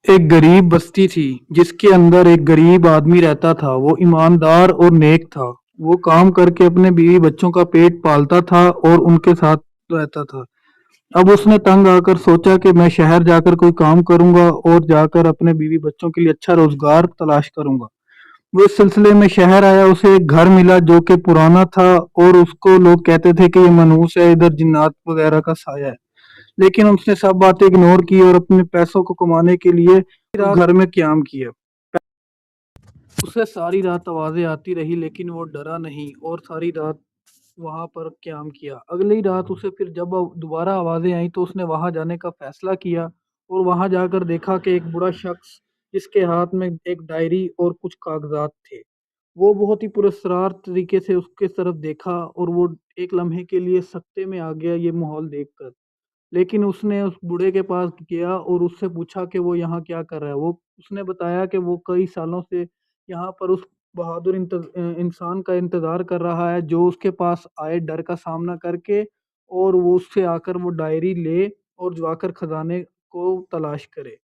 एक गरीब बस्ती थी जिसके अंदर एक गरीब आदमी रहता था। वो ईमानदार और नेक था। वो काम करके अपने बीवी बच्चों का पेट पालता था और उनके साथ रहता था। अब उसने तंग आकर सोचा कि मैं शहर जाकर कोई काम करूंगा और जाकर अपने बीवी बच्चों के लिए अच्छा रोजगार तलाश करूंगा। वो इस सिलसिले में शहर आया। उसे एक घर मिला जो कि पुराना था और उसको लोग कहते थे कि ये मनहूस है, इधर जिन्नात वगैरह का साया है। लेकिन उसने सब बातें इग्नोर की और अपने पैसों को कमाने के लिए उस घर में क्याम किया। उसे सारी रात आवाजें आती रही लेकिन वो डरा नहीं और सारी रात वहां पर क्याम किया। अगली रात उसे फिर जब दोबारा आवाजें आई तो उसने वहां जाने का फैसला किया और वहां जाकर देखा कि एक बूढ़ा शख्स जिसके हाथ में एक डायरी और कुछ कागजात थे। वो बहुत ही पुरस्कार तरीके से उसके तरफ देखा और वो एक लम्हे के लिए सकते में आ गया ये माहौल देखकर। लेकिन उसने उस बूढ़े के पास गया और उससे पूछा कि वो यहाँ क्या कर रहा है। वो उसने बताया कि वो कई सालों से यहाँ पर उस बहादुर इंसान का इंतजार कर रहा है जो उसके पास आए डर का सामना करके और वो उससे आकर वो डायरी ले और जाकर खजाने को तलाश करे।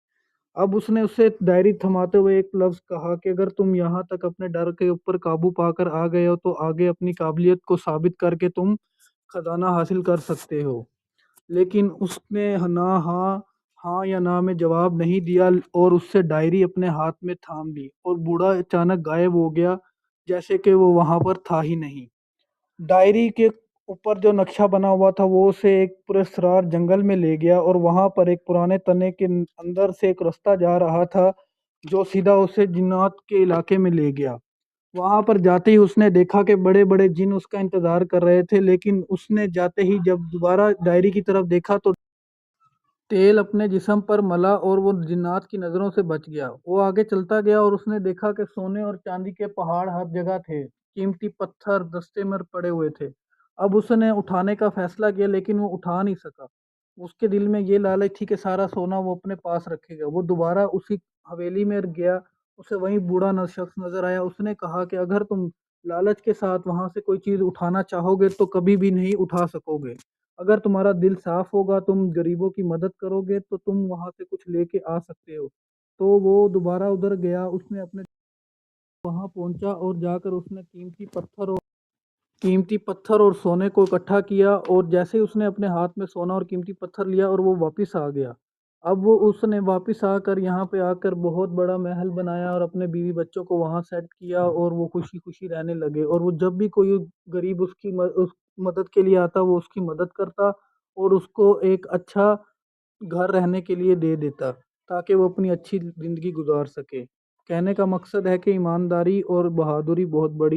अब उसने उससे डायरी थमाते हुए एक लफ्ज कहा कि अगर तुम यहाँ तक अपने डर के ऊपर काबू पाकर आ गए हो तो आगे अपनी काबिलियत को साबित करके तुम खजाना हासिल कर सकते हो। लेकिन उसने ना हाँ या ना में जवाब नहीं दिया और उससे डायरी अपने हाथ में थाम ली और बूढ़ा अचानक गायब हो गया, जैसे कि वो वहां पर था ही नहीं। डायरी के ऊपर जो नक्शा बना हुआ था वो उसे एक पुरस्कार जंगल में ले गया और वहां पर एक पुराने तने के अंदर से एक रास्ता जा रहा था जो सीधा उसे जिन्नात के इलाके में ले गया। वहां पर जाते ही उसने देखा कि बड़े बड़े जिन उसका इंतजार कर रहे थे, लेकिन उसने जाते ही जब दोबारा डायरी की तरफ देखा तो तेल अपने जिस्म पर मला और वो जिन्नात की नज़रों से बच गया। वो आगे चलता गया और उसने देखा कि सोने और चांदी के पहाड़ हर जगह थे। कीमती पत्थर दस्ते में पड़े हुए थे। अब उसने उठाने का फैसला किया लेकिन वो उठा नहीं सका। उसके दिल में ये लालच थी कि सारा सोना वो अपने पास रखेगा। वो दोबारा उसी हवेली में गया। उसे वही बूढ़ा शख्स नजर आया। उसने कहा कि अगर तुम लालच के साथ वहां से कोई चीज उठाना चाहोगे तो कभी भी नहीं उठा सकोगे। अगर तुम्हारा दिल साफ होगा, तुम गरीबों की मदद करोगे तो तुम वहां से कुछ लेके आ सकते हो। तो वो दोबारा उधर गया। उसने अपने वहां पहुंचा और जाकर उसने कीमती पत्थर और सोने को इकट्ठा किया और जैसे ही उसने अपने हाथ में सोना और कीमती पत्थर लिया और वो वापस आ गया। अब वो उसने वापस आकर यहाँ पे आकर बहुत बड़ा महल बनाया और अपने बीवी बच्चों को वहां सेट किया और वो खुशी खुशी रहने लगे। और वो जब भी कोई गरीब उस मदद के लिए आता वो उसकी मदद करता और उसको एक अच्छा घर रहने के लिए दे देता ताकि वो अपनी अच्छी जिंदगी गुजार सके। कहने का मकसद है कि ईमानदारी और बहादुरी बहुत बड़ी